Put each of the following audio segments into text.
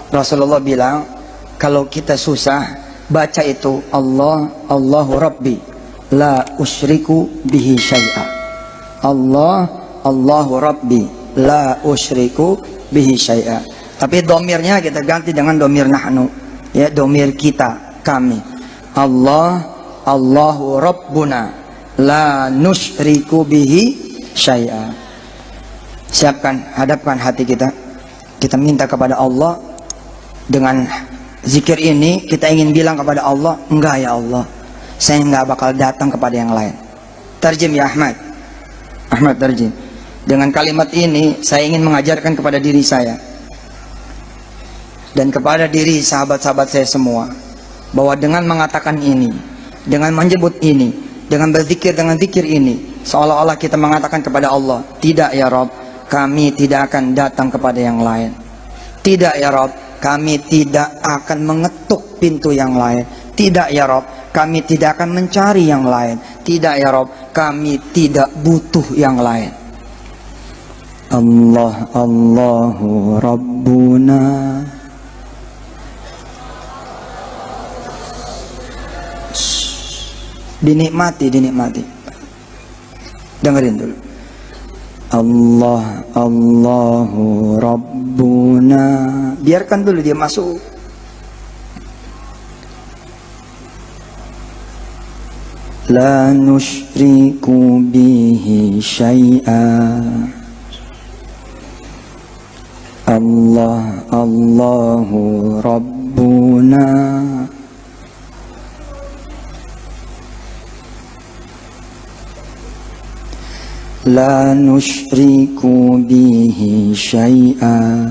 Rasulullah bilang, kalau kita susah, baca itu Allah, Allahu Rabbi, la usyriku bihi syai'a. Allah, Allahu Rabbi, la usyriku bihi syai'a. Tapi domirnya kita ganti dengan domir nahnu, ya, domir kita, kami. Allah, Allahu Rabbuna, la nusyriku bihi syai'a. Siapkan, hadapkan hati kita. Kita minta kepada Allah. Dengan zikir ini kita ingin bilang kepada Allah, enggak ya Allah, saya enggak bakal datang kepada yang lain. Terjem ya Ahmad. Ahmad terjem. Dengan kalimat ini saya ingin mengajarkan kepada diri saya dan kepada diri sahabat-sahabat saya semua, bahwa dengan mengatakan ini, dengan menyebut ini, dengan berzikir dengan zikir ini, seolah-olah kita mengatakan kepada Allah, tidak ya Rabb, kami tidak akan datang kepada yang lain. Tidak ya Rabb, kami tidak akan mengetuk pintu yang lain. Tidak ya Rabb, kami tidak akan mencari yang lain. Tidak ya Rabb, kami tidak butuh yang lain. Allah, Allahu Rabbuna. Dinikmati, dinikmati. Dengerin dulu. Allah, Allahu Rabbuna. Biarkan dulu dia masuk. La nusyriku bihi syai'a. Allah, Allahu Rabbuna. La nusyriku bihi syai'a.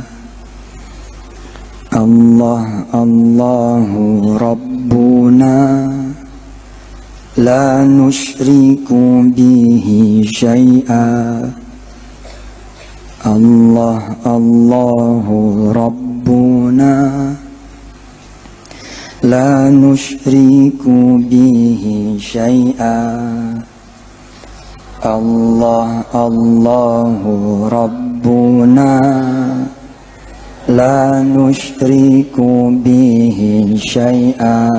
Allah, Allahu Rabbuna. La nusyriku bihi syai'a. Allah, Allahu Rabbuna. La nusyriku bihi syai'a. Allah, Allahu Rabbuna. La nusyriku bihi syai'a.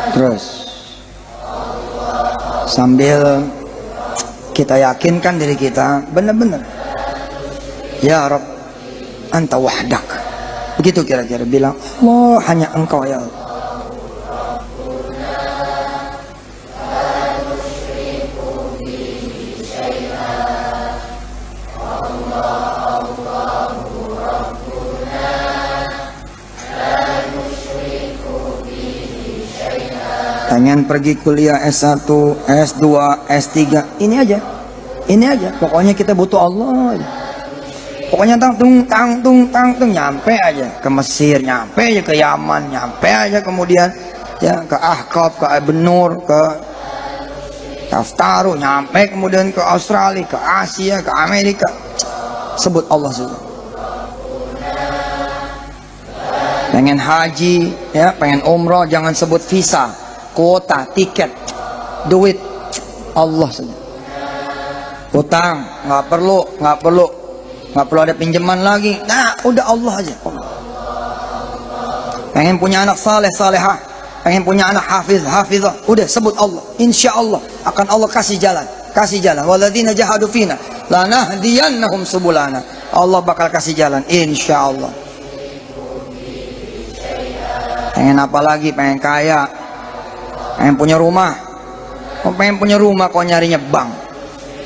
Terus sambil kita yakinkan diri kita benar-benar, ya Rabb, Anta wahdak. Begitu kira-kira bilang, Allah, hanya Engkau ya Allah. Pengen pergi kuliah S1, S2, S3, ini aja. Pokoknya kita butuh Allah aja. Pokoknya tang tung nyampe aja ke Mesir, nyampe aja ke Yaman, nyampe aja kemudian ya ke Ahqaf, ke Benur, ke Taftaru, nyampe kemudian ke Australia, ke Asia, ke Amerika. Sebut Allah juga. Pengen haji, ya, pengen umroh, jangan sebut visa, kuota, tiket, duit, Allah saja. Utang nggak perlu ada pinjaman lagi. Nah, udah Allah aja. Allah. Pengen punya anak saleh salehah, pengen punya anak hafizah, udah sebut Allah. Insya Allah akan Allah kasih jalan. Walladzina jahadu fina lanahdiyannahum subulana. Allah bakal kasih jalan, insya Allah. Pengen apa lagi? Pengen kaya, pengen punya rumah. Pengen punya rumah kok nyarinya bank.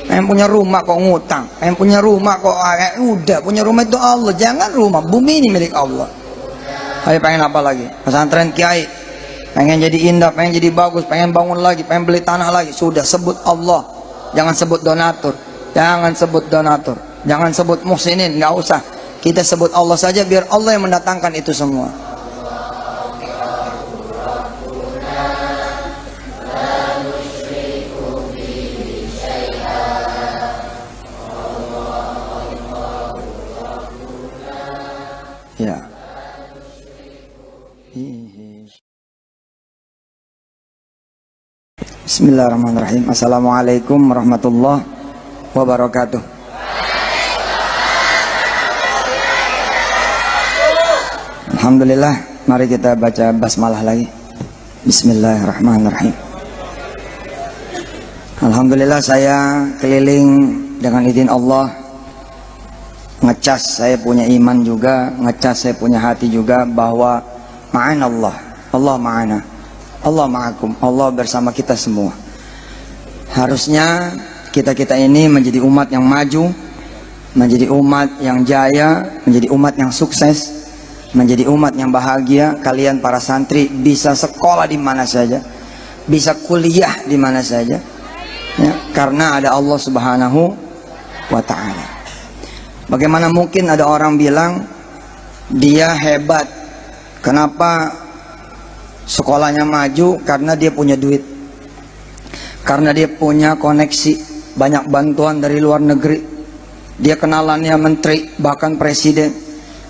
Pengen punya rumah kok ngutang. Pengen punya rumah kok udah punya rumah itu Allah. Jangan rumah, bumi ini milik Allah. Ayo pengen apa lagi? Pesantren kiai, pengen jadi indah, pengen jadi bagus, pengen bangun lagi, pengen beli tanah lagi, sudah sebut Allah. Jangan sebut donatur, jangan sebut donatur, jangan sebut muhsinin, nggak usah. Kita sebut Allah saja, biar Allah yang mendatangkan itu semua. Ya. Bismillahirrahmanirrahim. Assalamualaikum warahmatullahi wabarakatuh. Alhamdulillah, mari kita baca basmalah lagi. Bismillahirrahmanirrahim. Alhamdulillah, saya keliling dengan izin Allah, ngecas saya punya iman juga, ngecas saya punya hati juga, bahwa ma'ana Allah, Allah ma'ana, Allah ma'akum, Allah bersama kita semua. Harusnya kita ini menjadi umat yang maju, menjadi umat yang jaya, menjadi umat yang sukses, menjadi umat yang bahagia. Kalian para santri bisa sekolah di mana saja, bisa kuliah di mana saja, ya, karena ada Allah Subhanahu wa ta'ala. Bagaimana mungkin ada orang bilang dia hebat, kenapa sekolahnya maju? Karena dia punya duit, karena dia punya koneksi, banyak bantuan dari luar negeri, dia kenalannya menteri, bahkan presiden.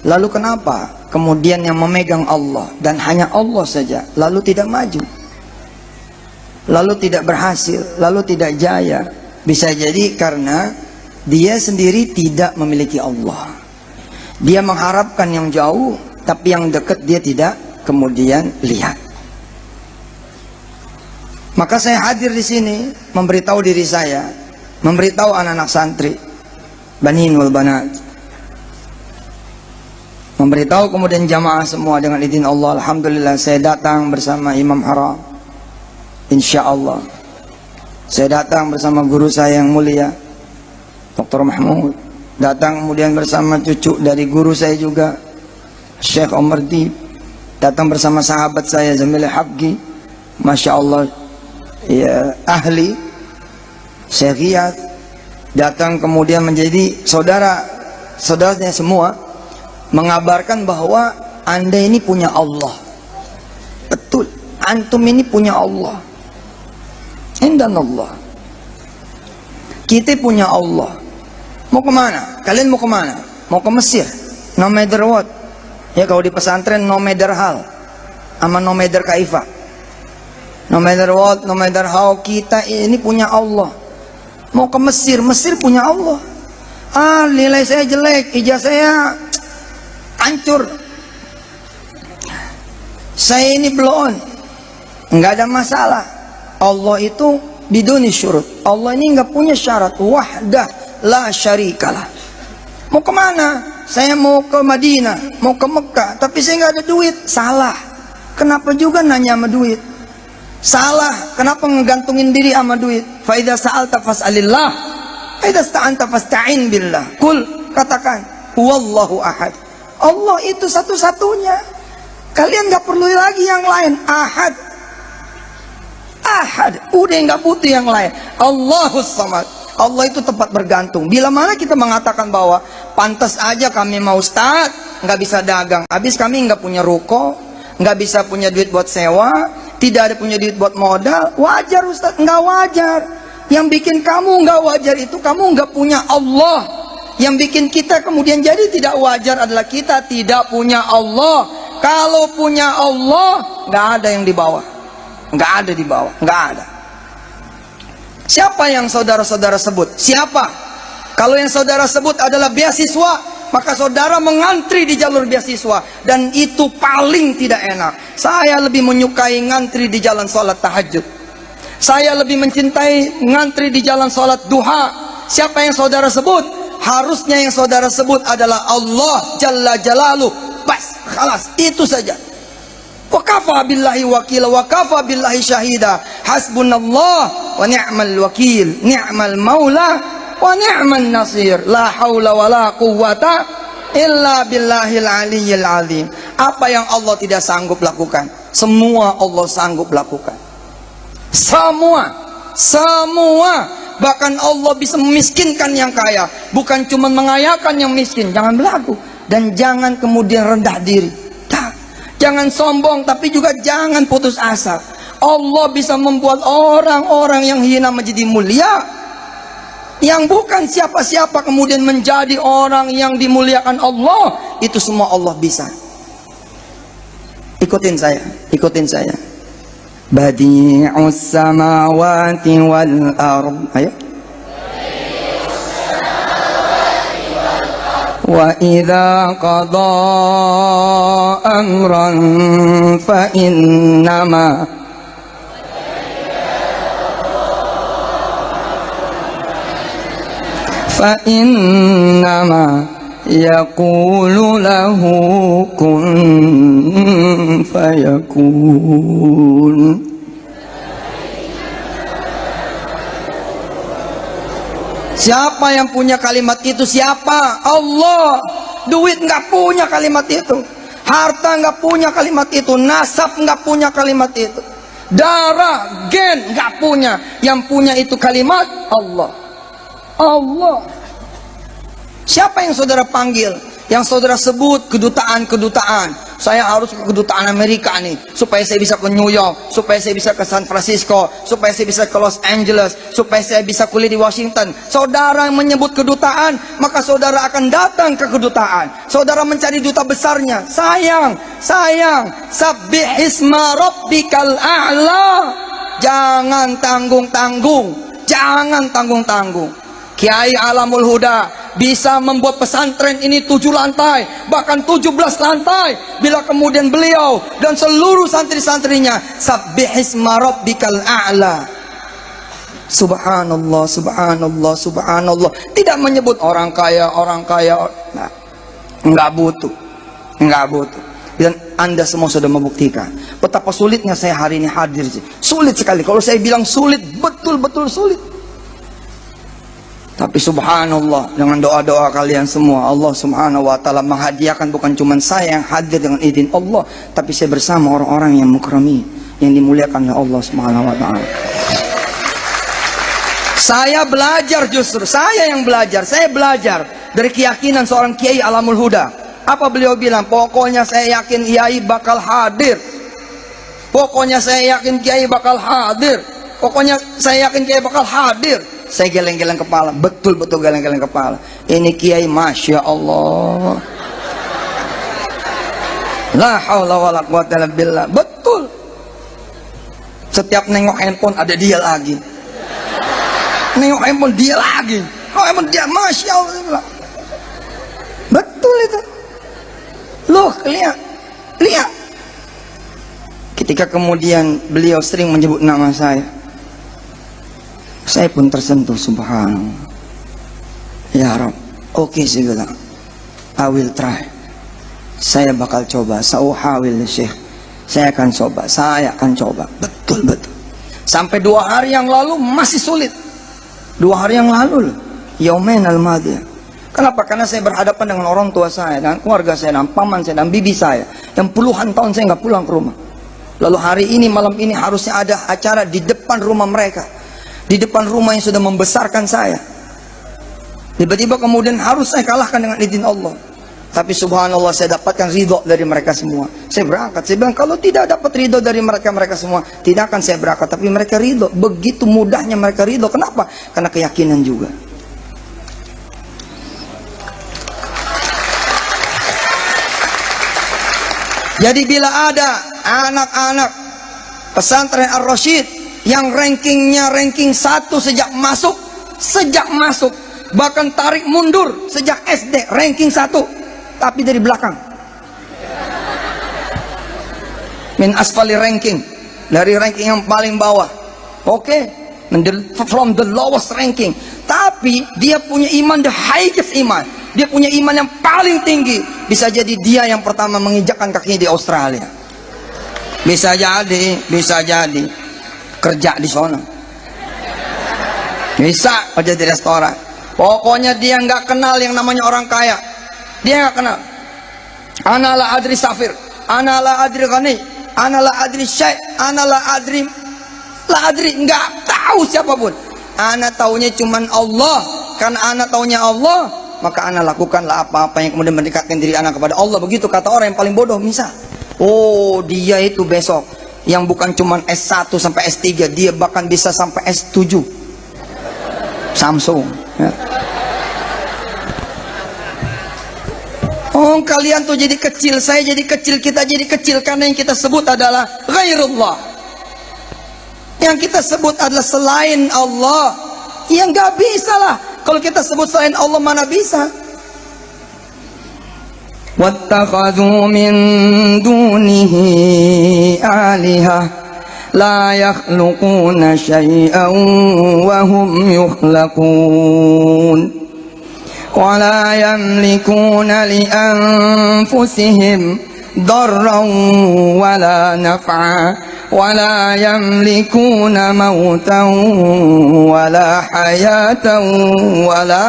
Lalu kenapa kemudian yang memegang Allah dan hanya Allah saja lalu tidak maju, lalu tidak berhasil, lalu tidak jaya? Bisa jadi karena dia sendiri tidak memiliki Allah. Dia mengharapkan yang jauh, tapi yang dekat dia tidak kemudian lihat. Maka saya hadir di sini memberitahu diri saya, memberitahu anak-anak santri, banin wal banat, memberitahu kemudian jamaah semua dengan izin Allah. Alhamdulillah, saya datang bersama Imam Haram, insya Allah. Saya datang bersama guru saya yang mulia Dr. Mahmud, datang kemudian bersama cucu dari guru saya juga Syekh Omar Dib, datang bersama sahabat saya Zamil Habgi, Masya Allah, ya, ahli Syekh Riyad, datang kemudian menjadi saudaranya semua, mengabarkan bahwa Anda ini punya Allah. Betul, antum ini punya Allah, indan Allah, kita punya Allah. Mau kemana? Kalian mau kemana? Mau ke Mesir? No matter what. Ya, kalau di pesantren no matter hal, ama no matter kaifa. No matter what, no matter how, kita ini punya Allah. Mau ke Mesir, Mesir punya Allah. Ah, nilai saya jelek, ijazah saya hancur, saya ini blow on, nggak ada masalah. Allah itu biduni syurut. Allah ini nggak punya syarat, wahdah la syarikalah. Mau kemana? Saya mau ke Madinah, mau ke Mekah, tapi saya nggak ada duit. Salah. Kenapa juga nanya sama duit? Salah. Kenapa ngegantungin diri sama duit? Fa idza sa'alta fas'alillah, fa idza sta'anta fasta'in billah. Kul, katakan, huwallahu ahad. Allah itu satu-satunya. Kalian nggak perlu lagi yang lain. Ahad, ahad, udah nggak butuh yang lain. Allahus samad. Allah itu tempat bergantung. Bila mana kita mengatakan bahwa pantas aja kami mau ustaz, nggak bisa dagang, habis kami nggak punya ruko, nggak bisa punya duit buat sewa, tidak ada punya duit buat modal, wajar ustaz? Nggak wajar. Yang bikin kamu nggak wajar itu kamu nggak punya Allah. Yang bikin kita kemudian jadi tidak wajar adalah kita tidak punya Allah. Kalau punya Allah, nggak ada yang di bawah, nggak ada di bawah, nggak ada. Siapa yang saudara-saudara sebut? Siapa? Kalau yang saudara sebut adalah beasiswa, maka saudara mengantri di jalur beasiswa, dan itu paling tidak enak. Saya lebih menyukai ngantri di jalan sholat tahajud. Saya lebih mencintai ngantri di jalan sholat duha. Siapa yang saudara sebut? Harusnya yang saudara sebut adalah Allah Jalla Jalaluh. Bas, khalas, itu saja. Wa kafa billahi wakila, wa kafa billahi syahida, hasbunallah wa ni'mal wakil, ni'mal maula wa ni'man nasir, la haula wa la quwwata illa billahil aliyyil azim. Apa yang Allah tidak sanggup lakukan? Semua Allah sanggup lakukan. Semua. Bahkan Allah bisa memiskinkan yang kaya, bukan cuma mengayakan yang miskin. Jangan berlaku. Dan jangan kemudian rendah diri. Jangan sombong, tapi juga jangan putus asa. Allah bisa membuat orang-orang yang hina menjadi mulia. Yang bukan siapa-siapa kemudian menjadi orang yang dimuliakan Allah. Itu semua Allah bisa. Ikutin saya. Badi'us samawati wal ard. Ayo. Wa idza qada amran fa innama yaqulu lahu kun fayakun. Siapa yang punya kalimat itu? Siapa? Allah. Duit nggak punya kalimat itu, harta nggak punya kalimat itu, nasab nggak punya kalimat itu, darah, gen nggak punya. Yang punya itu kalimat Allah. Allah. Siapa yang saudara panggil? Yang saudara sebut kedutaan. Saya harus ke kedutaan Amerika nih, supaya saya bisa ke New York, supaya saya bisa ke San Francisco, supaya saya bisa ke Los Angeles, supaya saya bisa kuliah di Washington. Saudara menyebut kedutaan, maka saudara akan datang ke kedutaan. Saudara mencari duta besarnya. Sayang. Sabbihisma rabbikal a'la. Jangan tanggung-tanggung. Kiai Alamul Huda bisa membuat pesantren ini 7 lantai, bahkan 17 lantai. Bila kemudian beliau dan seluruh santri-santrinya sabbihisma rabbikal a'la. Subhanallah. Tidak menyebut orang kaya. Nah, enggak butuh. Dan Anda semua sudah membuktikan betapa sulitnya saya hari ini hadir. Sulit sekali. Kalau saya bilang sulit, betul-betul sulit. Tapi subhanallah, dengan doa-doa kalian semua, Allah subhanahu wa ta'ala menghadiahkan bukan cuma saya yang hadir dengan izin Allah, tapi saya bersama orang-orang yang mukrami, yang dimuliakan oleh Allah subhanahu wa ta'ala. Saya belajar, justru saya yang belajar. Saya belajar dari keyakinan seorang Kiai Alamul Huda. Apa beliau bilang? Pokoknya saya yakin Kiai bakal hadir. Pokoknya saya yakin Kiai bakal hadir. Saya geleng-geleng kepala, betul-betul geleng-geleng kepala. Ini Kiai, Masya Allah, la haula wala quwwata illa billah. Betul. Setiap nengok handphone ada dia lagi. Nengok handphone dia lagi. Oh, emang dia, Masya Allah. Betul itu. Loh, lihat. Ketika kemudian beliau sering menyebut nama saya pun tersentuh, subhanallah. Ya Rabb, oke, saya bilang, I will try. Saya bakal coba. Sauhawil Syekh. Saya akan coba. Betul. Sampai 2 hari yang lalu masih sulit. 2 hari yang lalu, Yaumain al-Madiyah. Kenapa? Karena saya berhadapan dengan orang tua saya, dengan keluarga saya, dengan paman saya, dan bibi saya, yang puluhan tahun saya nggak pulang ke rumah. Lalu hari ini, malam ini harusnya ada acara di depan rumah mereka, di depan rumah yang sudah membesarkan saya. Tiba-tiba kemudian harus saya kalahkan dengan izin Allah. Tapi subhanallah, saya dapatkan ridho dari mereka semua. Saya berangkat, saya bilang kalau tidak dapat ridho dari mereka semua, tidak akan saya berangkat. Tapi mereka ridho, begitu mudahnya mereka ridho. Kenapa? Karena keyakinan juga. Jadi bila ada anak-anak pesantren Ar-Rasyid yang rankingnya ranking 1 sejak masuk, bahkan tarik mundur sejak SD ranking 1, tapi dari belakang, min asfali ranking, dari ranking yang paling bawah, from the lowest ranking, tapi dia punya iman, the highest iman, dia punya iman yang paling tinggi. Bisa jadi dia yang pertama menginjakkan kakinya di Australia, bisa jadi kerja di sana, bisa kerja di restoran. Pokoknya dia nggak kenal yang namanya orang kaya, dia nggak kenal. Ana la adri safir, ana la adri ghani, ana la adri syai', ana la adri, enggak tahu siapapun. Ana taunya cuman Allah. Karena ana taunya Allah, maka ana lakukanlah apa-apa yang kemudian mendekatkan diri ana kepada Allah. Begitu kata orang yang paling bodoh. Misal, oh dia itu besok yang bukan cuman S1 sampai S3, dia bahkan bisa sampai S7 Samsung ya. Oh kalian tuh jadi kecil, saya jadi kecil, kita jadi kecil karena yang kita sebut adalah ghairullah. Yang kita sebut adalah selain Allah. Yang gak bisa lah. Kalau kita sebut selain Allah, mana bisa? Wattakhadhu min dunihi alihah la yakhluquna syai'an wa hum yukhlaqun. ولا يملكون لأنفسهم ضرا ولا نفعا ولا يملكون موتا ولا حياة ولا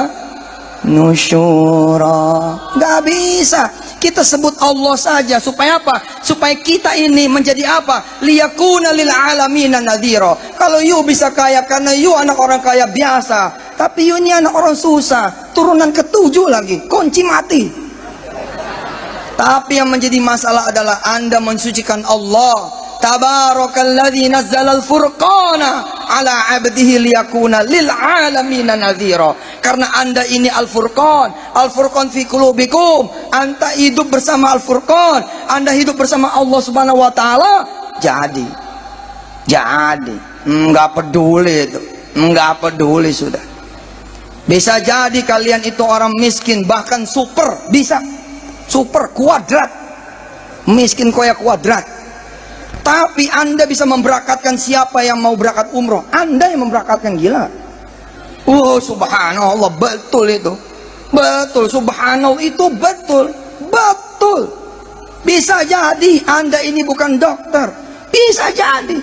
نشورا. Gak bisa kita sebut Allah saja supaya apa? Supaya kita ini menjadi apa? Liyakuna lil alamina nadhira. Kalau you bisa kaya karena you anak orang kaya biasa, tapi you ini anak orang susah, turunan ke-7 lagi, kunci mati. Tapi yang menjadi masalah adalah Anda mensucikan Allah. Tabarakalladzi nazzalal furqana ala 'abdihi liyakuna lil alamin nadhira. Karena Anda ini Al-Furqan, Al-Furqan fi qulubikum. Anda hidup bersama Al-Furqan, Anda hidup bersama Allah Subhanahu wa taala. Jadi enggak peduli itu. Enggak peduli sudah. Bisa jadi kalian itu orang miskin, bahkan super, bisa. Super kuadrat. Miskin koyak kuadrat. Tapi Anda bisa memberangkatkan siapa yang mau berangkat umroh. Anda yang memberangkatkan, gila. Subhanallah, betul itu. Betul, subhanallah itu betul. Betul. Bisa jadi Anda ini bukan dokter. Bisa jadi.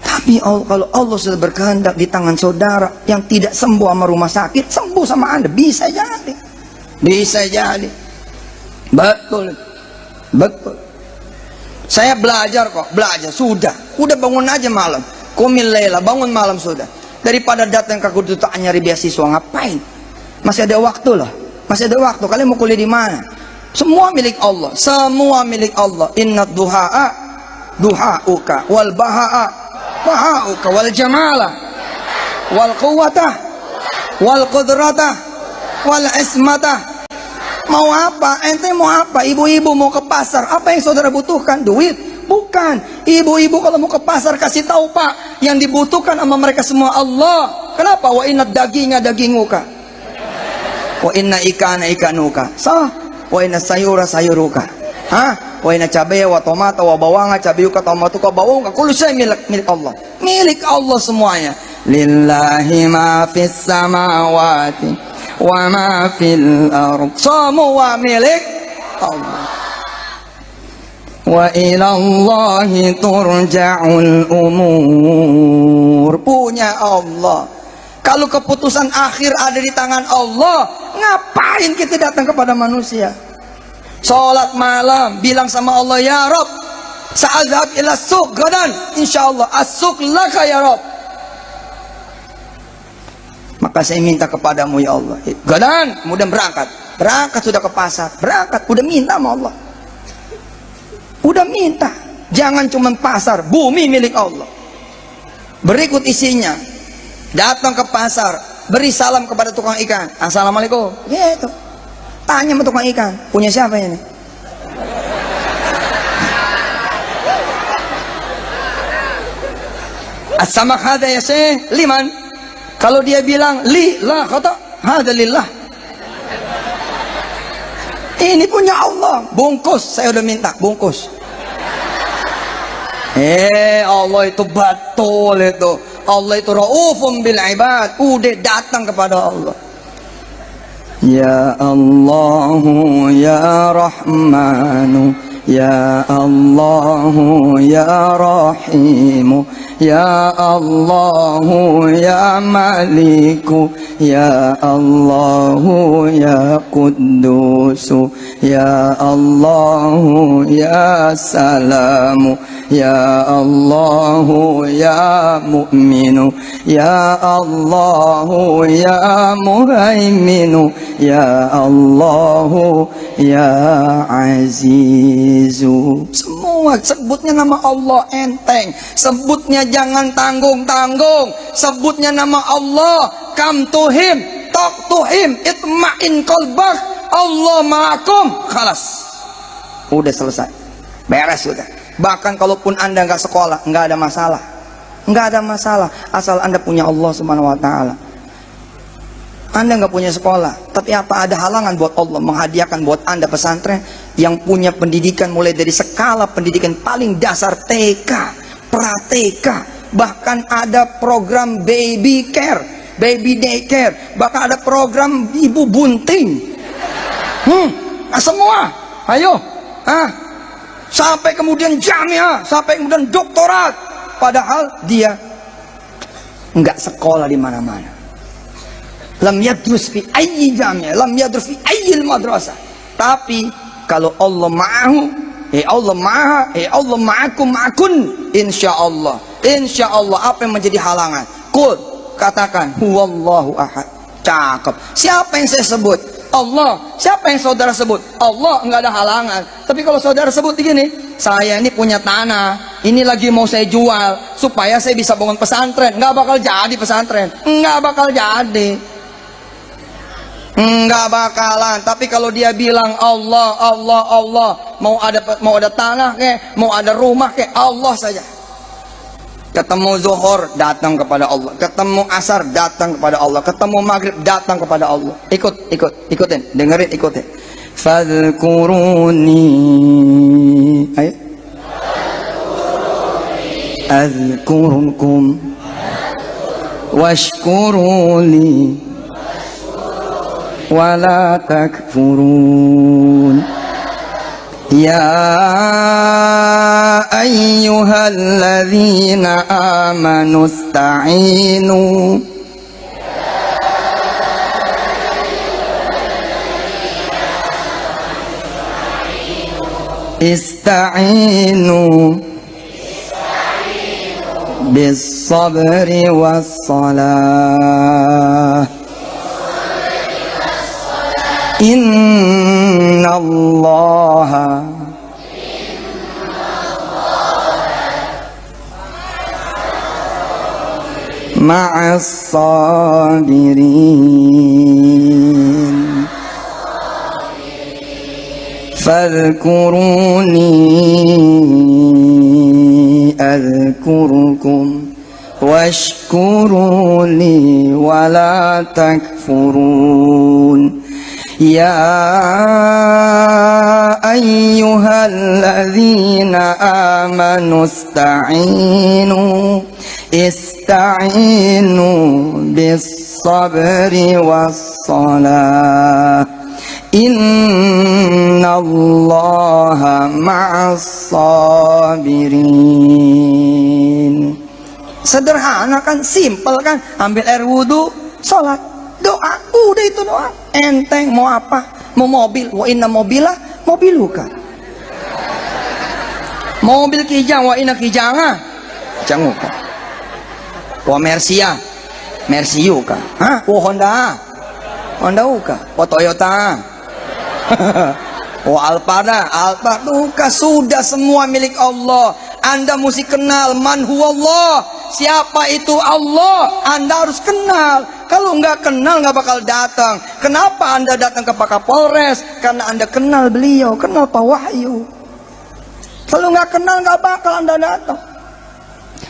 Tapi kalau Allah sudah berkehendak di tangan saudara yang tidak sembuh sama rumah sakit, sembuh sama Anda. Bisa jadi. Bisa jadi. Betul. Betul. Saya belajar kok, sudah bangun aja malam, qumil laila, bangun malam sudah. Daripada datang ke kedutaan nyari beasiswa, ngapain? Masih ada waktu loh, masih ada waktu. Kalian mau kuliah di mana? Semua milik Allah, semua milik Allah. Inna duha'a duha'uka, wal baha'a baha'uka, wal jamala, wal quwwata, wal qudrata, wal ismata. Mau apa? Ente mau apa? Ibu-ibu mau ke pasar. Apa yang saudara butuhkan? Duit? Bukan. Ibu-ibu kalau mau ke pasar kasih tahu Pak. Yang dibutuhkan sama mereka semua Allah. Kenapa? Wa inna daginguka. Wa inna ikana ikanuka. Sah. Wa inna sayura sayuruka. Hah? Wa inna cabai wa tomata wa bawanga cabiyuka tomatuka bawanga. Kullu syai milik Allah. Milik Allah semuanya. Lillahi ma fis samawati wa ma fil ardh. Semua milik Allah. Wa ila Allahi turja'ul umur. Punya Allah. Kalau keputusan akhir ada di tangan Allah, ngapain kita datang kepada manusia? Salat malam, bilang sama Allah, ya Rabb, sa'adhab ila suq gadan, insyaallah as-suq laka ya Rabb. Maka saya minta kepadamu ya Allah. Gadan, kemudian berangkat sudah ke pasar, berangkat, udah minta sama Allah. Udah minta. Jangan cuma pasar, bumi milik Allah. Berikut isinya. Datang ke pasar, beri salam kepada tukang ikan. Assalamualaikum. Gitu. Tanya sama tukang ikan, punya siapa ini? As-samak hadha ya Syekh, liman? Kalau dia bilang li lah, kata hadza lillah. Ini punya Allah. Bungkus, saya udah minta bungkus. Allah itu betul itu. Allah itu raufum bil ibad. Udah datang kepada Allah. Ya Allahu ya Rahmanu Ya Allahu ya Rahimu, Ya Allahu ya Maliku, Ya Allahu ya Quddusu, Ya Allahu ya Salamu, Ya Allahu ya Mu'minu, Ya Allahu ya Muhaiminu, Ya Allahu ya Azizu. Semua sebutnya nama Allah enteng, sebutnya jangan tanggung-tanggung, sebutnya nama Allah, come to him, talk to him, itma'in qalbak, Allah ma'akum, khalas, udah selesai, beres sudah. Bahkan kalaupun anda nggak sekolah, nggak ada masalah, nggak ada masalah, asal anda punya Allah Subhanahu Wa Taala. Anda nggak punya sekolah, tapi apa ada halangan buat Allah menghadiahkan buat anda pesantren yang punya pendidikan mulai dari skala pendidikan paling dasar TK, pra-TK, bahkan ada program baby care, baby daycare, bahkan ada program ibu bunting. Semua, ayo, sampai kemudian jamiah, sampai kemudian doktorat, padahal dia nggak sekolah di mana-mana. Lam yadrus fi ayyi jamiah, lam yadrus fi ayyi madrasah. Tapi kalau Allah ma'ahu, Allah maha, Allah ma'akum ma'akun, insyaallah. Insyaallah, apa yang menjadi halangan? Qul, katakan huwallahu ahad. Cakep. Siapa yang saya sebut? Allah. Siapa yang saudara sebut? Allah. Enggak ada halangan. Tapi kalau saudara sebut begini, saya ini punya tanah, ini lagi mau saya jual supaya saya bisa bangun pesantren, enggak bakal jadi pesantren, enggak bakal jadi. Enggak bakalan. Tapi kalau dia bilang Allah, Allah, Allah, mau ada tanah ke, mau ada rumah ke, Allah saja. Ketemu zuhur, datang kepada Allah. Ketemu asar, datang kepada Allah. Ketemu maghrib, datang kepada Allah. Ikutin, dengerin, ikutin. Fadhkuruni, ayo. Azkurukum washkuruli wala takfurun. Ya ayyuhalladzina amanu ista'inu bis sabri was salah. Inna Allah ma'as sabirin. Fadhkuruni adhkurukum washkuruni wala takfurun. Ya ayyuhalladzina amanu ista'inu bis sabri was salah. Innallaha ma'as sabirin. Sederhana kan, simpel kan, ambil air wudu, sholat, doa, udah itu doa, enteng. Mau apa? Mau mobil, wa inna mobilah mobiluka. Mobil kijang, wa inna kijanga janguka. Wa mersia mersiuka. Wa Honda uka. Wa Toyota wa Alphard uka. Sudah semua milik Allah. Anda mesti kenal man huwallah, siapa itu Allah. Anda harus kenal. Kalau nggak kenal nggak bakal datang. Kenapa Anda datang ke Pak Kapolres? Karena Anda kenal beliau, kenal Pak Wahyu. Kalau nggak kenal nggak bakal Anda datang.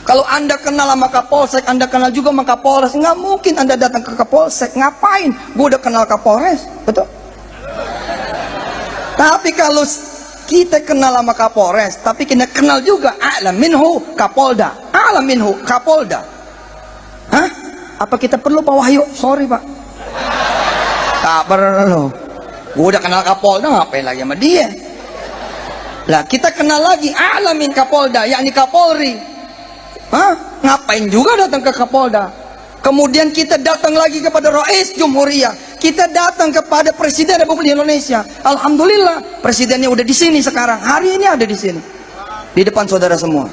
Kalau Anda kenal sama Kapolsek, Anda kenal juga sama Kapolres, nggak mungkin Anda datang ke Kapolsek. Ngapain? Gue udah kenal Kapolres, betul? Tapi kalau kita kenal sama Kapolres, tapi kita kenal juga a'lam minhu Kapolda, a'lam minhu Kapolda. Hah? Apa kita perlu Pak Wahyu? Sorry Pak, tak perlu. Gue udah kenal Kapolda, ngapain lagi sama dia? Lah kita kenal lagi Alamin Kapolda, yakni Kapolri. Hah? Ngapain juga datang ke Kapolda? Kemudian kita datang lagi kepada Rais Jumhuriyah. Kita datang kepada Presiden Republik Indonesia. Alhamdulillah, presidennya udah di sini sekarang. Hari ini ada di sini. Di depan saudara semua.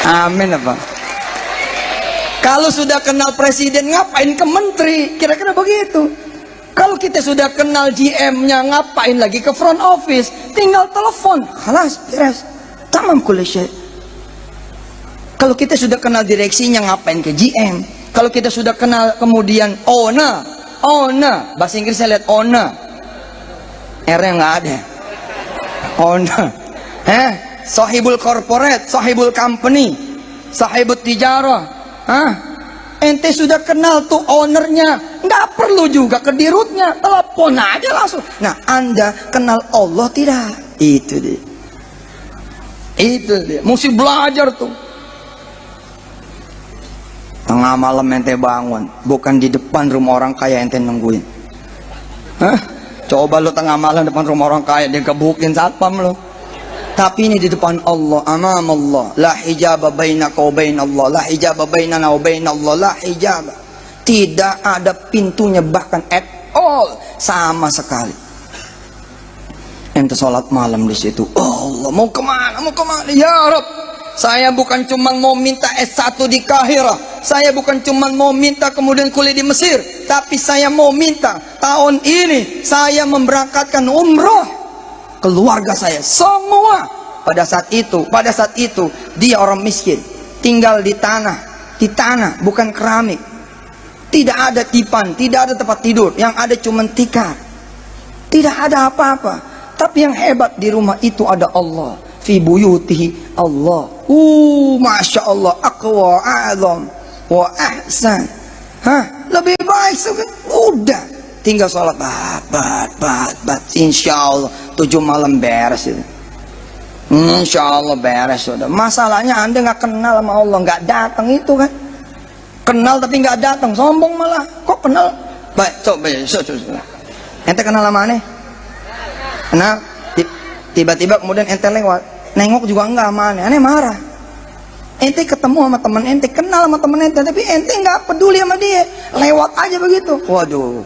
Amin apa? Kalau sudah kenal presiden, ngapain ke menteri? Kira-kira begitu. Kalau kita sudah kenal GM-nya, ngapain lagi ke front office? Tinggal telepon, halas, beres. Tamam kulisyai. Kalau kita sudah kenal direksinya, ngapain ke GM? Kalau kita sudah kenal kemudian owner, bahasa Inggrisnya lihat owner, R-nya nggak ada. Owner, sahibul corporate, sahibul company, sahibul tijarah. Ente sudah kenal tuh ownernya, nggak perlu juga ke dirutnya, telepon aja langsung. Nah, Anda kenal Allah tidak? Itu dia. Itu dia. Mesti belajar tuh. Tengah malam ente bangun, bukan di depan rumah orang kaya ente nungguin. Coba lo tengah malam depan rumah orang kaya, dia gebukin satpam lo. Tapi ini di depan Allah, amam Allah. La hijaba bainaka wa bain Allah, la hijaba bainana wa bain Allah, la hijaba. Tidak ada pintunya bahkan at all, sama sekali. Ente sholat malam di situ. Oh Allah, mau kemana? Mau kemana? Ya Rabb, saya bukan cuma mau minta S1 di Kahirah, saya bukan cuma mau minta kemudian kuliah di Mesir, tapi saya mau minta tahun ini saya memberangkatkan umroh keluarga saya semua. Pada saat itu dia orang miskin, tinggal di tanah bukan keramik, tidak ada tipan, tidak ada tempat tidur, yang ada cuma tikar, tidak ada apa-apa. Tapi yang hebat di rumah itu ada Allah, fi buyutihi Allah. Masya Allah, aqwa, a'zam wa ahsan. Lebih baik udah tinggal sholat insya Allah 7 malam beres itu. Insya Allah beres sudah. Masalahnya Anda nggak kenal sama Allah, nggak datang itu kan. Kenal tapi nggak datang, sombong malah. Kok kenal? Baik, coba. Ente kenal sama aneh? Kenal? Tiba-tiba kemudian ente lewat, nengok juga enggak sama aneh. Aneh marah. Ente ketemu sama teman ente, kenal sama teman ente, tapi ente nggak peduli sama dia, lewat aja begitu. Waduh,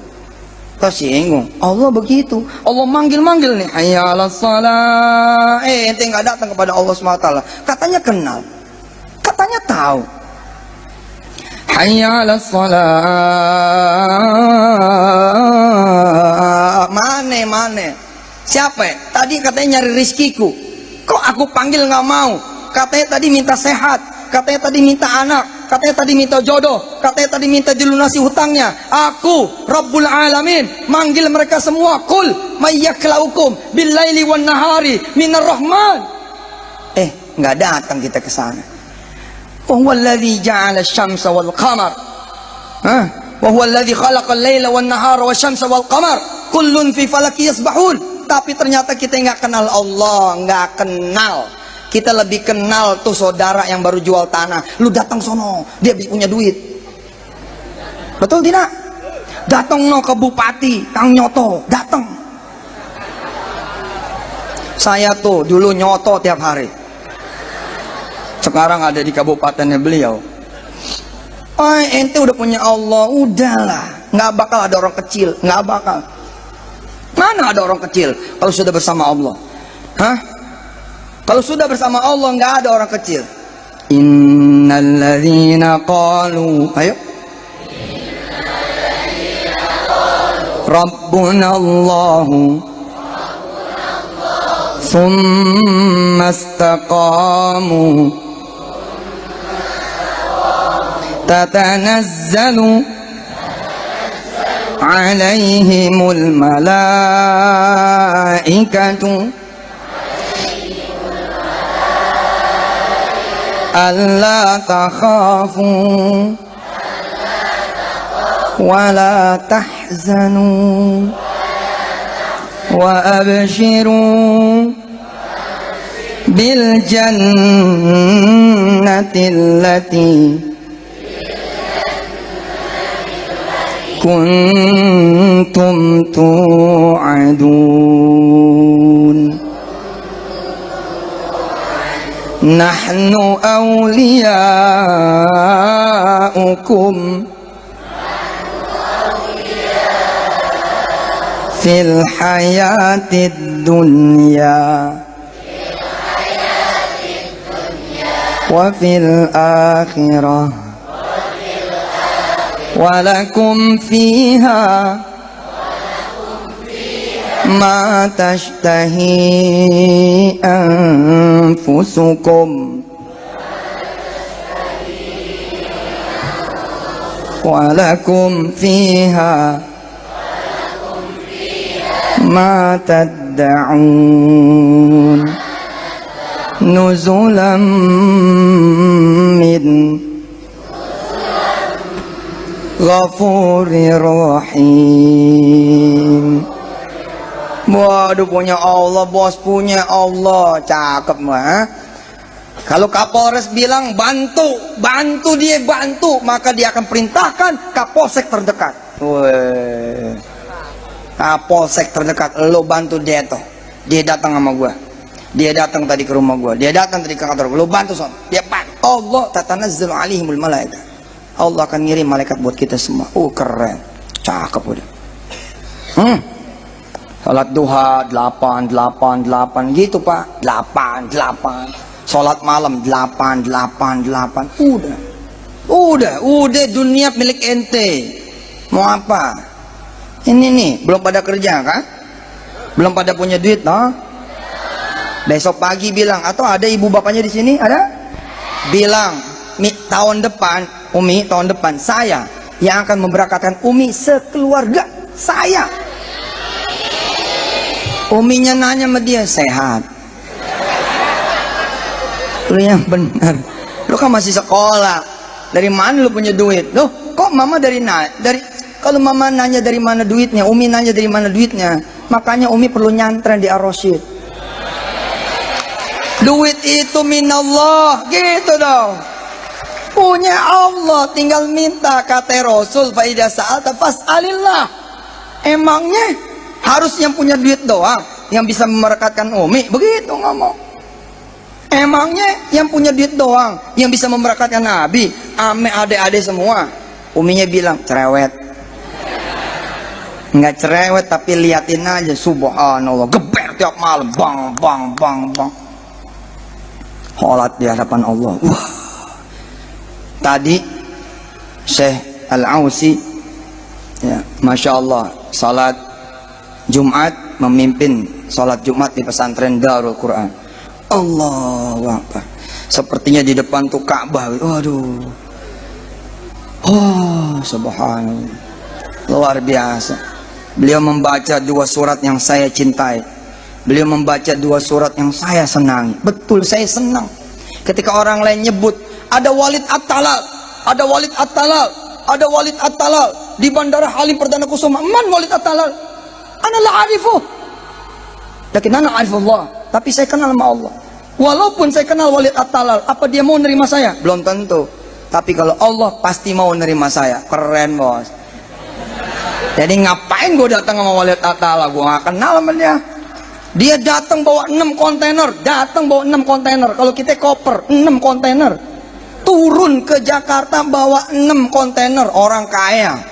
tersinggung. Allah begitu, Allah manggil-manggil nih, hayya 'alas shalah. Ente nggak datang kepada Allah SWT. Katanya kenal, katanya tahu. Hayya 'alas shalah. Mana? Siapa? Tadi katanya nyari rizkiku, kok aku panggil nggak mau? Katanya tadi minta sehat, katanya tadi minta anak, katanya tadi minta jodoh, katanya tadi minta dilunasi hutangnya. Aku Rabbul Alamin manggil mereka semua. Qul mayyaklaukum billaili wan nahari minar rahman. Nggak datang kita ke sana. Wa huwallazi ja'ala asy-syamsa wal qamar. Wa huwallazi khalaqal laila wan nahara wasy-syamsa wal qamar kullun fi falakin yasbahun. Tapi ternyata kita nggak kenal Allah, nggak kenal. Kita lebih kenal tuh saudara yang baru jual tanah. Lu datang sono, dia punya duit. Betul tidak? Datang no ke bupati, Kang Nyoto, datang. Saya tuh dulu nyoto tiap hari. Sekarang ada di kabupatennya beliau. Ente udah punya Allah, udahlah. Nggak bakal ada orang kecil, nggak bakal. Mana ada orang kecil kalau sudah bersama Allah? Kalau sudah bersama Allah nggak ada orang kecil. Innalladzina qalu, ayo. Rabbunallahu thumma istaqamu tatanazzalu alaihimul malaikatu alla takhafu wa la tahzanu wa abshiru bil jannati allati كنتم توعدون نحن أولياؤكم في الحياة الدنيا وفي الآخرة ولكم فيها ما تشتهي أنفسكم ولكم فيها ما تدعون نزلا من غفور رحيم. Waduh, punya Allah bos, punya Allah, cakep mah. Kalau Kapolres bilang bantu dia bantu, maka dia akan perintahkan Kapolsek terdekat. Weh, Kapolsek terdekat, lo bantu dia tuh. Dia datang sama gua, dia datang tadi ke rumah gua, dia datang tadi ke kantor gua, lo bantu son. Dia Allah tatanazzalu alaihimul malaikah. Allah akan ngirim malaikat buat kita semua. Keren, cakep udah. Salat duha 8 gitu Pak, 8. Salat malam 8. Udah dunia milik ente. Mau apa? Ini nih belum pada kerja kan? Belum pada punya duit, no? Besok pagi bilang, atau ada ibu bapaknya di sini? Ada? Bilang, tahun depan, Umi, tahun depan saya yang akan memberangkatkan Umi sekeluarga saya. Uminya nanya sama dia, sehat? Lu yang benar, lu kan masih sekolah, dari mana lu punya duit? Loh, kok mama kalau mama nanya dari mana duitnya, Umi nanya dari mana duitnya, makanya Umi perlu nyantren di Ar-Rasyid. Duit itu minallah, gitu dong. Punya Allah, tinggal minta. Kata Rasul, fa idza sa'alta fas'alillah. Emangnya harus yang punya duit doang yang bisa memerakatkan Umi? Begitu ngomong. Emangnya yang punya duit doang yang bisa memerakatkan Nabi? Ame adik-adik semua. Uminya bilang cerewet. Enggak cerewet, tapi liatin aja, subhanallah, geber tiap malam, bang. Sholat di hadapan Allah. Wah. Tadi Syekh Al-Ausi, ya, masya Allah, salat Jumat, memimpin sholat Jumat di pesantren Darul Quran. Allahu Akbar. Sepertinya di depan tuh Ka'bah. Waduh. Subhanallah. Luar biasa. Beliau membaca 2 surat yang saya cintai. Beliau membaca 2 surat yang saya senangi. Betul, saya senang. Ketika orang lain nyebut, ada Walid At-Talal, ada Walid At-Talal, ada Walid At-Talal di Bandara Halim Perdana Kusuma. Man Walid At-Talal? Ana la arifuh, lakin ana arifullah. Tapi saya kenal sama Allah. Walaupun saya kenal Walid At-Talal, apa dia mau nerima saya? Belum tentu. Tapi kalau Allah pasti mau nerima saya. Keren bos. Jadi ngapain gue datang sama Walid At-Talal? Gue gak kenal sama dia. Dia datang bawa 6 kontainer, Kalau kita koper 6 kontainer, turun ke Jakarta bawa 6 kontainer. Orang kaya,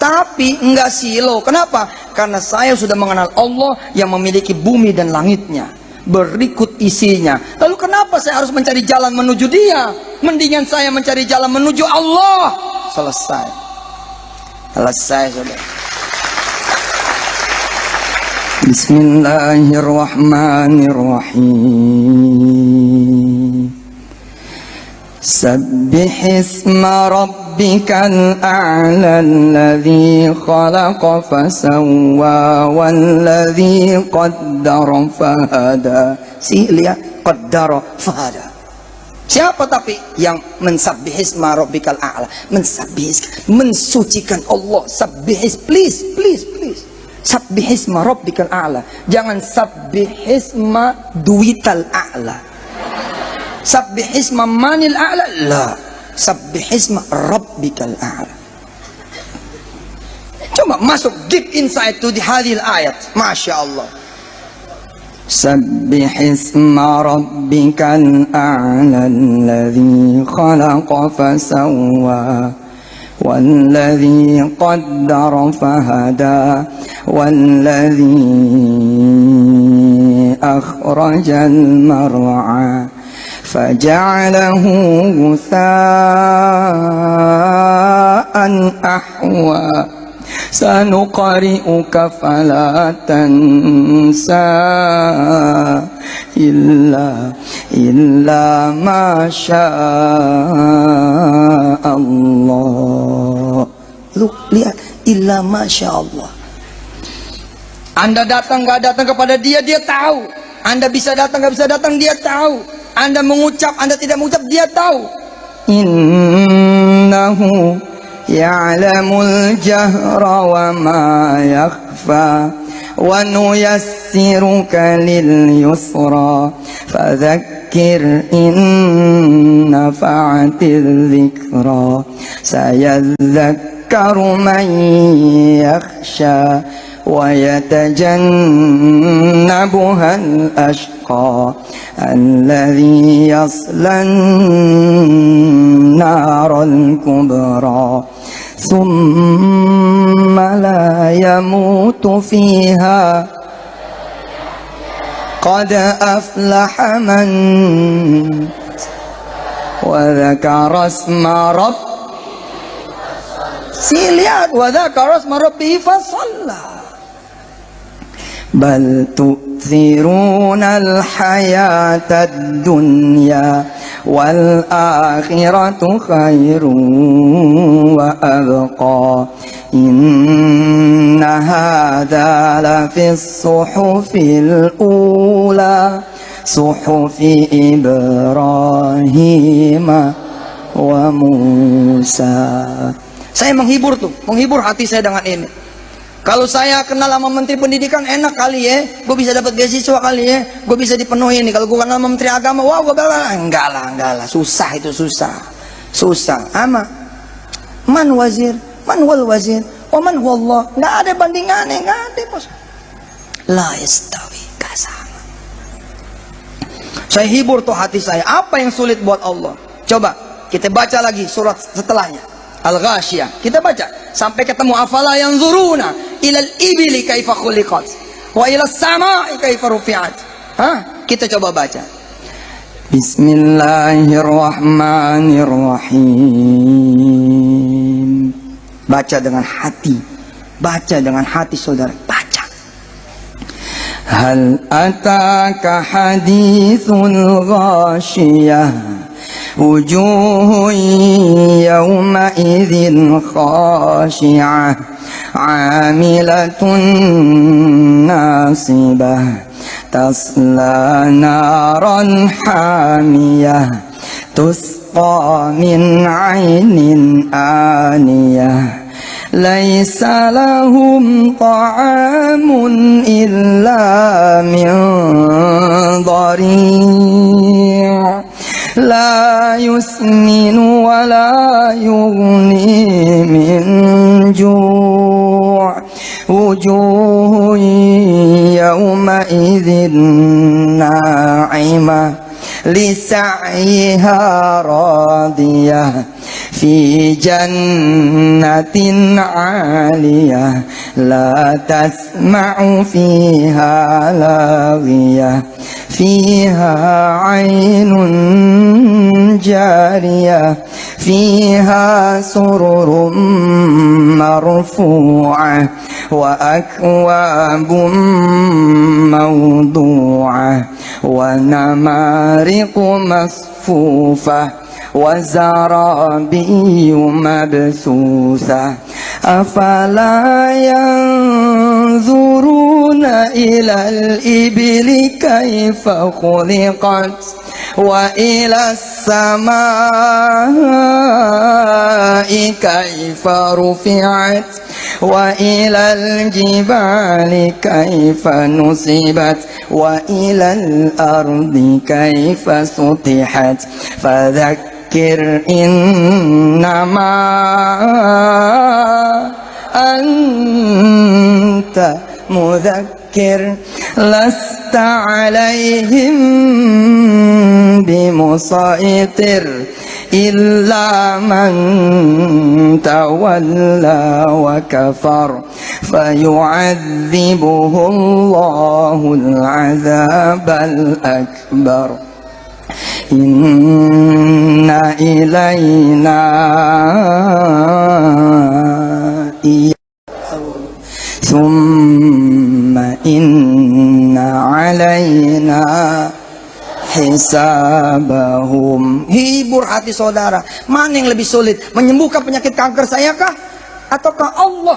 tapi enggak silo. Kenapa? Karena saya sudah mengenal Allah yang memiliki bumi dan langitnya, berikut isinya. Lalu kenapa saya harus mencari jalan menuju dia? Mendingan saya mencari jalan menuju Allah. Selesai sudah. Bismillahirrahmanirrahim. Sabbih isma rabbikal a'la alladhi khalaqa fasawwa walladhi qaddara fahada. Lihat, qaddara fahada. Siapa tapi yang mensabbih isma rabbikal a'la? Mensucikan Allah. Sabbih, please. Sabbih isma rabbikal a'la. Jangan sabbih isma duital a'la. Sabbih isma manil a'la. La. Sabbih isma rabbikal a'la. Coba masuk deep inside to the hadil ayat. Masya Allah. سبح اسم ربك الأعلى الذي خلق فسوى والذي قدر فهدى والذي أخرج المرعى فجعله غثاء أحوى سنقرئك فلا تنسى إلا ما شاء Allah. Lu lihat, illa masya Allah. Anda datang nggak datang kepada dia, dia tahu. Anda bisa datang nggak bisa datang, dia tahu. Anda mengucap, Anda tidak mengucap, dia tahu. Innahu ya'lamul jahra wa ma yakhfa wa nuyassiruka lil yusra fadhakkir in nafa'atil dhikra sayadhakkaru man yakhsha wa yatajannabuha al-ashqa alladhi yaslan naral kubra thumma la yamutu fiha qad aflaha man wa dhakara asma lihat wa dhakara asma rabbihi fasalla. Bal tu'thiruna al-hayata ad-dunya wal akhiratu khairun wa abqa inna hadha la fis suhufil ula suhufi Ibrahim wa Musa. Saya menghibur hati saya dengan ini. Kalau saya kenal sama menteri pendidikan enak kali ya, gue bisa dapat beasiswa kali ya, gue bisa dipenuhi nih. Kalau gue kenal sama menteri agama, wah gue bela. Enggak lah, susah itu susah. Ama man wazir, man wal wazir, wa man huwallah. Enggak ada bandingannya, enggak ada bos. La yastawi, enggak sama. Saya hibur tuh hati saya. Apa yang sulit buat Allah? Coba kita baca lagi surat setelahnya. Al-Ghashiyah. Kita baca sampai ketemu afala yanzuruna ilal ibili kaifa khuliqat wa ila samai kaifa rufi'at. Kita coba baca. Bismillahirrahmanirrahim. Baca dengan hati saudara, baca. Hal ataka hadithul ghashiyah wujuhun yawma'idhin khashi'ah 'amilatun nasibah tasla naran hamiyah tusqa min 'ainin aniyah laisa lahum ta'amun illa min dhari' la yusminu wa la yughni min ju' wujuhun yawma idhin na'imah lisa'yiha radiyah fi jannatin 'aliyah la tasma'u fiha laghiyah fiha 'ainun jariyah fiha sururun marfu'ah wa akwabun mawdu'ah wa namariqu masfufah wa zarabiyu mabthutha afala yanzuruna ilal ibili kaifa khuliqat wa ila samai kaifa rufi'at wa ilal jibali kaifa nusibat wa ilal ardi kaifa sutihat fadhakkir innama anta mudzakkir lasta alaihim bimusaitir illa man tawalla wa kafar fayu'adzibuhu Allahul 'adzabal akbar inna ilaina thumma inna alaina hisabahum. Hibur hati saudara. Mana yang lebih sulit? Menyembuhkan penyakit kanker saya kah? Ataukah Allah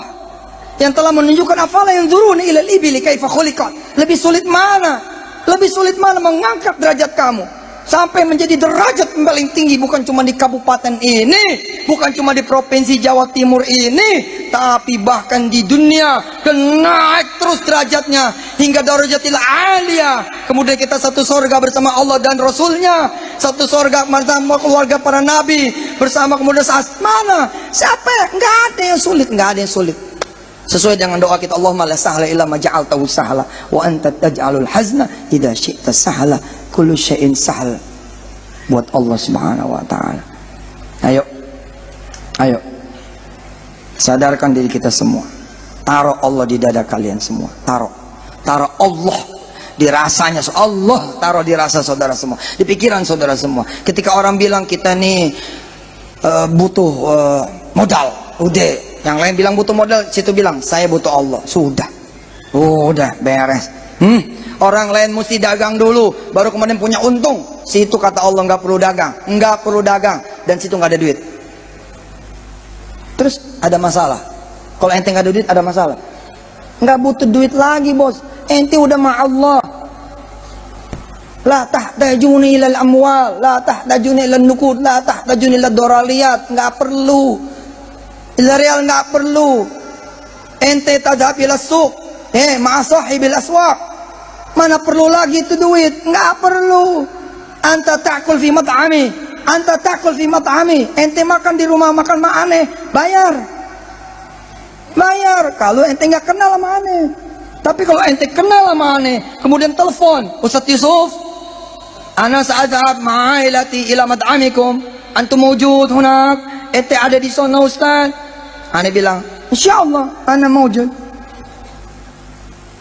yang telah menunjukkan afala yang zuruni ilal ibili kaifa khuliqat? Lebih sulit mana? Lebih sulit mana mengangkat derajat kamu sampai menjadi derajat yang paling tinggi, bukan cuma di kabupaten ini, bukan cuma di provinsi Jawa Timur ini, tapi bahkan di dunia, dan naik terus derajatnya hingga darajatil aliyah. Kemudian kita satu surga bersama Allah dan Rasulnya, satu surga bersama keluarga para nabi, bersama kemudian saat mana? Siapa ya? Nggak ada yang sulit, nggak ada yang sulit. Sesuai dengan doa kita, Allahumma la sahla illa ma ja'altahu sahla wa anta taj'alul hazna idza syi'ta sahla. Kullu syai'in sahl buat Allah Subhanahu wa taala. Ayo. Ayo. Sadarkan diri kita semua. Taruh Allah di dada kalian semua. Taruh. Taruh Allah di rasanya. Allah taruh di rasa saudara semua, di pikiran saudara semua. Ketika orang bilang kita nih butuh modal, udah. Yang lain bilang butuh modal, situ bilang saya butuh Allah. Sudah. Udah beres. Orang lain mesti dagang dulu, baru kemudian punya untung. Situ kata Allah nggak perlu dagang, nggak perlu dagang, dan situ nggak ada duit. Terus ada masalah. Kalau ente nggak ada duit, ada masalah. Nggak butuh duit lagi bos. Ente udah ma Allah. La tahtajuni ilal amwal, la tahtajuni ilal nukud, la tahtajuni ilal doraliyat. Nggak perlu. Ilal real nggak perlu. Ente tadhab ila suq, ma'asahibil aswaq. Mana perlu lagi itu duit? Nggak perlu. Anta ta'kul fi mat'ami, anta ta'kul fi mat'ami. Ente makan di rumah makan ma aneh, bayar. Bayar. Kalau ente nggak kenal sama aneh. Tapi kalau ente kenal sama aneh, kemudian telepon, Ustadz Yusuf, ana sa'adhab ma'ailati ila mat'amikum, antum mawjud hunak, ente ada di sana Ustadz. Aneh bilang, insyaallah ana mawjud.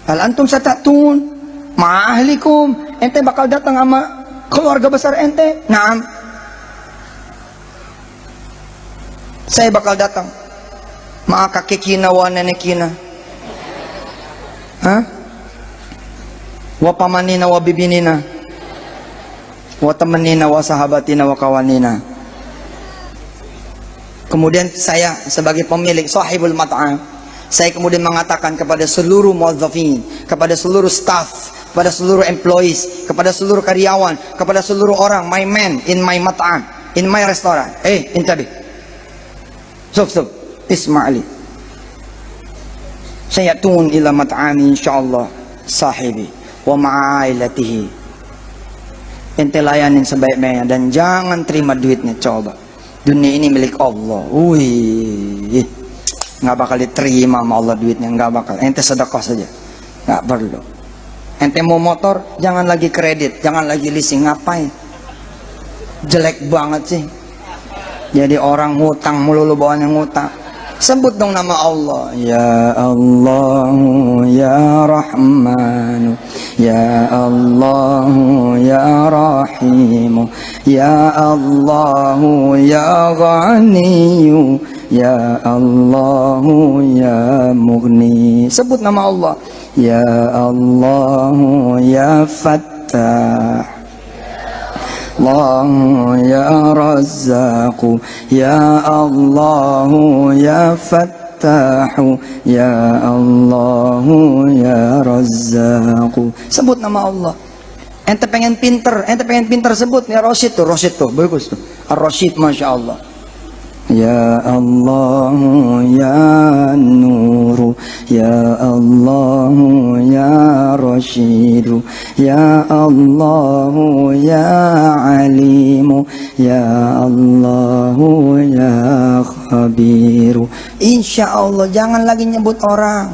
Hal antum satatun ma'ahlikum, ente bakal datang sama keluarga besar ente? Naam, saya bakal datang. Ma kakek kina wa nenek kina, wa pamanina wa bibinina, wa temenina wa sahabatina wa kawanina. Kemudian saya sebagai pemilik sahibul mat'am, saya kemudian mengatakan kepada seluruh muazzafin, kepada seluruh staff, kepada seluruh employees, kepada seluruh karyawan, kepada seluruh orang, my man in my mat'am, in my restaurant. Intabih. Stop. Isma'li. Sayatun ila mat'ami insyaallah sahibi wa ma'ailatihi. Ente layanin sebaik-baiknya dan jangan terima duitnya. Coba. Dunia ini milik Allah. Wih. Nggak bakal diterima sama Allah duitnya, nggak bakal. Ente sedekah saja, nggak perlu. Ente mau motor, jangan lagi kredit, jangan lagi leasing. Ngapain? Jelek banget sih. Jadi orang ngutang melulu, bawaannya ngutang. Sebut dong nama Allah. Ya Allahu ya Rahmanu, ya Allahu ya Rahimu, ya Allahu ya Ghaniyu, ya Allahu ya Mughni. Sebut nama Allah. Ya Allahu ya Fattah, Allahu ya Razzaqu, ya Allahu ya Fattahu, ya Allahu ya Razzaqu. Sebut nama Allah. Ente pengen pinter sebut ya Rasyid tuh, bagus tuh. Ar-Rasyid, Masya Allah. Ya Allah ya Nur, ya Allah ya Rashidu, ya Allah ya Alimu, ya Allah ya Khabiru. Insya Allah jangan lagi nyebut orang.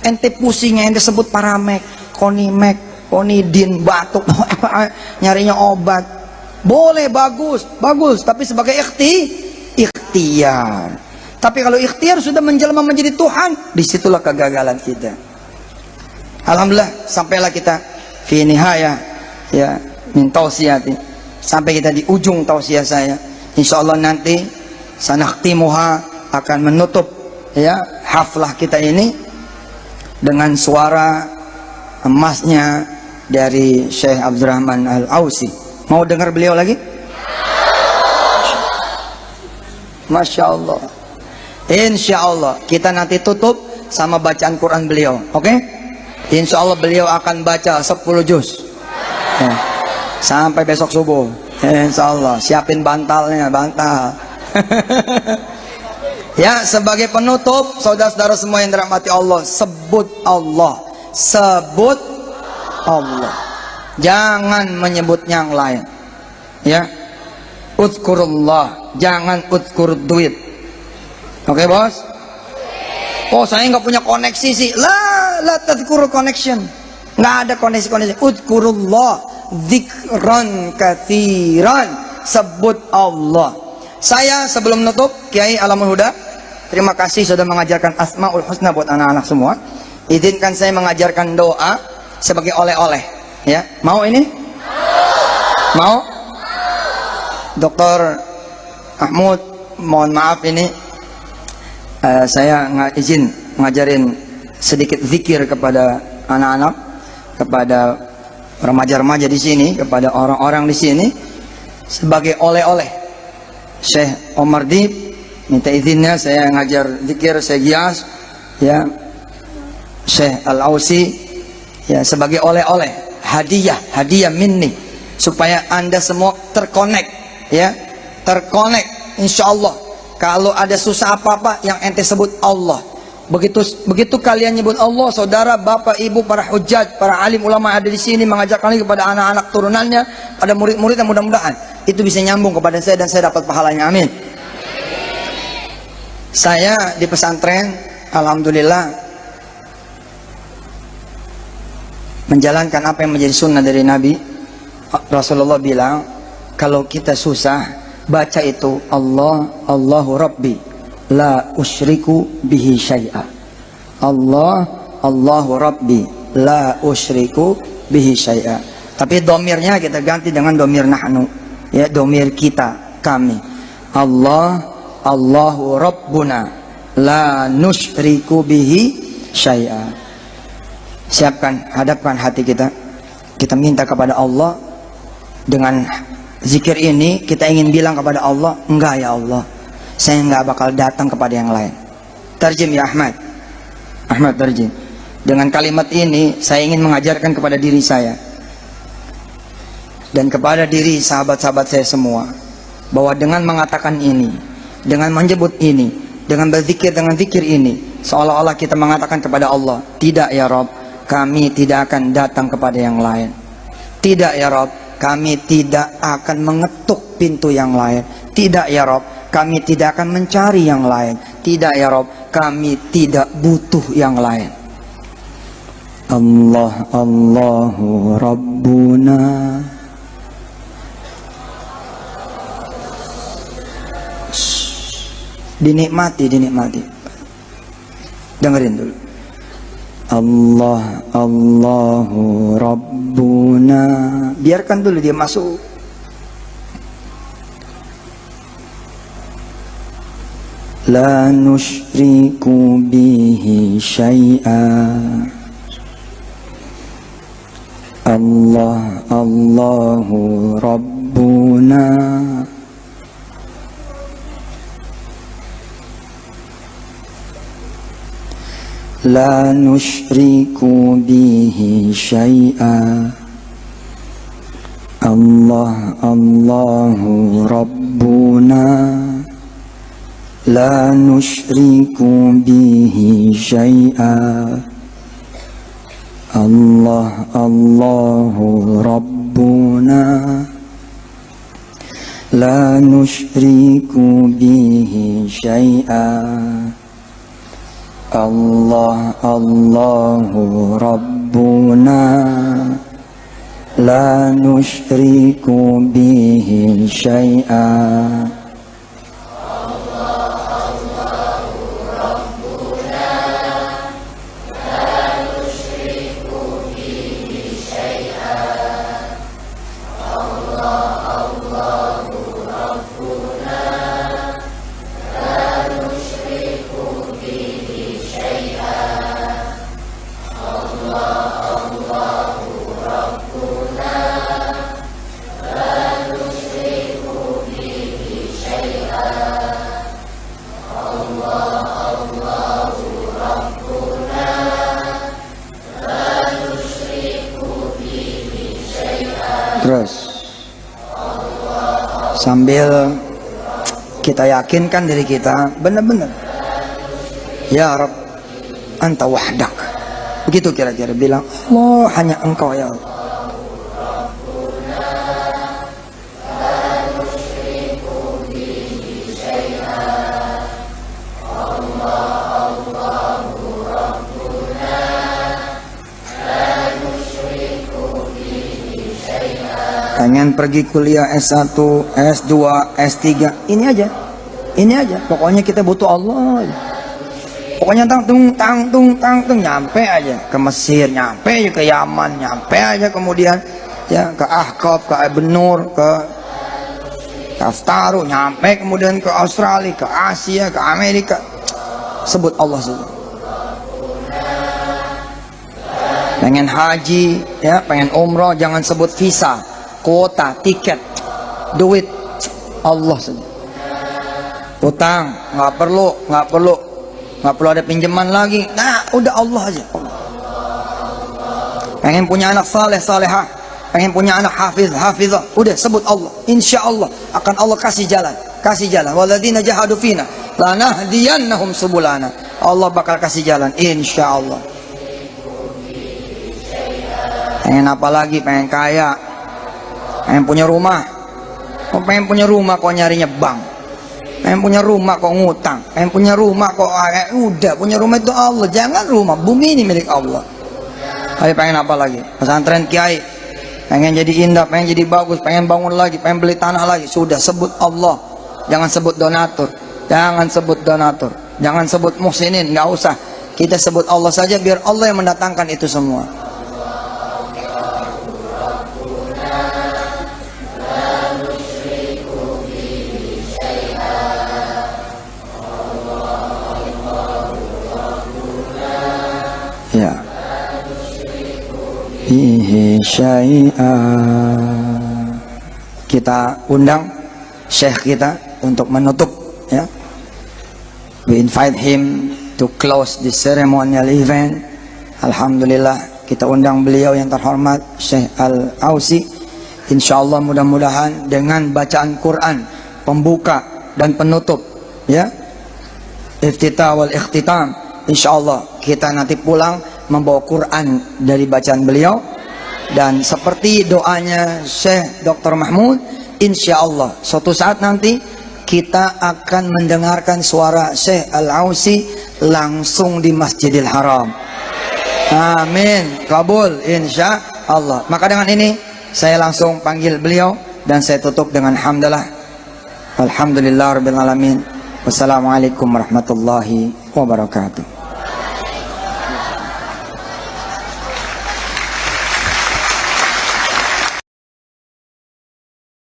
Ente pusingnya ente sebut paramek, konimek, konidin, batuk, nyarinya obat. Boleh, bagus, tapi sebagai ikhtiar. Tapi kalau ikhtiar sudah menjelma menjadi Tuhan, disitulah kegagalan kita. Alhamdulillah sampailah kita fi nihayah ya min tausiyati, sampai kita di ujung tausiah saya. Insyaallah nanti sanakhtimuha, akan menutup ya haflah kita ini dengan suara emasnya dari Syekh Abdurrahman Al-Ausi. Mau dengar beliau lagi? Masya Allah. Insya Allah kita nanti tutup sama bacaan Quran beliau. Oke? Insya Allah beliau akan baca 10 juz sampai besok subuh. Insya Allah. Siapin bantalnya, bantal. Ya, sebagai penutup, saudara-saudara semua yang dirahmati Allah, sebut Allah. Sebut Allah. Jangan menyebut yang lain. Ya. Udkurullah, jangan udkur duit. Oke, bos? Oh, saya nggak punya koneksi sih. La tadhkuru connection. Nggak ada koneksi. Udkurullah, dzikran katsiran. Sebut Allah. Saya sebelum menutup, Kiai Alamul Huda, terima kasih sudah mengajarkan Asmaul Husna buat anak-anak semua. Izinkan saya mengajarkan doa sebagai oleh-oleh. Ya, mau ini? Mau? Dr. Mahmud, mohon maaf ini saya izin ngajarin sedikit zikir kepada anak-anak, kepada remaja-remaja di sini, kepada orang-orang di sini sebagai oleh-oleh. Syekh Omar Dib minta izinnya saya ngajar zikir, saya gias ya Syekh Al-Ausi ya sebagai oleh-oleh, hadiah minni, supaya Anda semua terkonek. Ya, terkonek. Insya Allah kalau ada susah apa-apa yang ente sebut Allah. Begitu kalian nyebut Allah, saudara, bapak, ibu, para hujjat, para alim ulama ada di sini mengajarkan lagi kepada anak-anak turunannya, pada murid-murid yang mudah-mudahan itu bisa nyambung kepada saya dan saya dapat pahalanya. Amin. Saya di pesantren, alhamdulillah, menjalankan apa yang menjadi sunnah dari Nabi. Rasulullah bilang, kalau kita susah, baca itu Allah, Allahu Rabbi, la usyriku bihi syai'a. Allah, Allahu Rabbi, la usyriku bihi syai'a. Tapi domirnya kita ganti dengan domir nahnu, ya, domir kita, kami. Allah, Allahu Rabbuna, la nusyriku bihi syai'a. Siapkan, hadapkan hati kita. Kita minta kepada Allah dengan zikir ini, kita ingin bilang kepada Allah, enggak ya Allah, saya enggak bakal datang kepada yang lain. Tarjim ya Ahmad tarjim. Dengan kalimat ini saya ingin mengajarkan kepada diri saya dan kepada diri sahabat-sahabat saya semua, bahwa dengan mengatakan ini, dengan menyebut ini, dengan berzikir dengan zikir ini, seolah-olah kita mengatakan kepada Allah, tidak ya Rabb, kami tidak akan datang kepada yang lain. Tidak ya Rabb, kami tidak akan mengetuk pintu yang lain. Tidak ya Rabb, kami tidak akan mencari yang lain. Tidak ya Rabb, kami tidak butuh yang lain. Allah, Allahu Rabbuna. Dinikmati. Dengerin dulu. Allah, Allahu Rabbuna. Biarkan dulu dia masuk. La nusyriku bihi syai'a. Allah, Allahu Rabbuna. La nusyriku bihi syai'a. Allah, Allahu Rabbuna. لا نشرك به شيئا الله الله ربنا لا نشرك به شيئا الله الله ربنا لا نشرك به شيئا Terus sambil kita yakinkan diri kita benar-benar, ya Rabb anta wahdak, begitu kira-kira bilang, Allah hanya engkau ya Allah. Pengen pergi kuliah S1, S2, S3, ini aja, pokoknya kita butuh Allah aja. Pokoknya tang nyampe aja ke Mesir, nyampe aja ke Yaman, nyampe aja kemudian ya ke Ahqaf, ke Benur, ke Kaftaru, nyampe kemudian ke Australia, ke Asia, ke Amerika, sebut Allah saja. Pengen haji, ya pengen umroh, jangan sebut visa, kuota, tiket, duit, Allah saja. Utang nggak perlu ada pinjaman lagi. Nah, udah Allah aja. Pengen punya anak saleh, salehah, pengen punya anak hafizah, udah sebut Allah. Insya Allah akan Allah kasih jalan. Walladzina jahadu fina lanahdiyannahum subulana. Allah bakal kasih jalan, insya Allah. Pengen apa lagi? Pengen kaya, pengen punya rumah. Pengen punya rumah kok nyarinya bank. Pengen punya rumah kok ngutang. Pengen punya rumah kok udah punya rumah itu Allah. Jangan rumah, bumi ini milik Allah. Tapi pengen apa lagi? Pesantren kiai, pengen jadi indah, pengen jadi bagus, pengen bangun lagi, pengen beli tanah lagi. Sudah sebut Allah. Jangan sebut donatur. Jangan sebut muhsinin, nggak usah. Kita sebut Allah saja biar Allah yang mendatangkan itu semua. Ya, bihi syai'a. Kita undang syekh kita untuk menutup, ya. We invite him to close the ceremonial event. Alhamdulillah, kita undang beliau yang terhormat Syekh Al-Ausi. Insyaallah mudah-mudahan dengan bacaan Quran pembuka dan penutup, ya, iftitah wal ikhtitam, insyaallah kita nanti pulang membawa Quran dari bacaan beliau. Dan seperti doanya Syekh Dr. Mahmud, insyaallah suatu saat nanti kita akan mendengarkan suara Syekh Al-Ausi langsung di Masjidil Haram. Amin, kabul insyaallah. Maka dengan ini saya langsung panggil beliau dan saya tutup dengan hamdalah. Alhamdulillah rabbil alamin. Wassalamualaikum warahmatullahi wabarakatuh.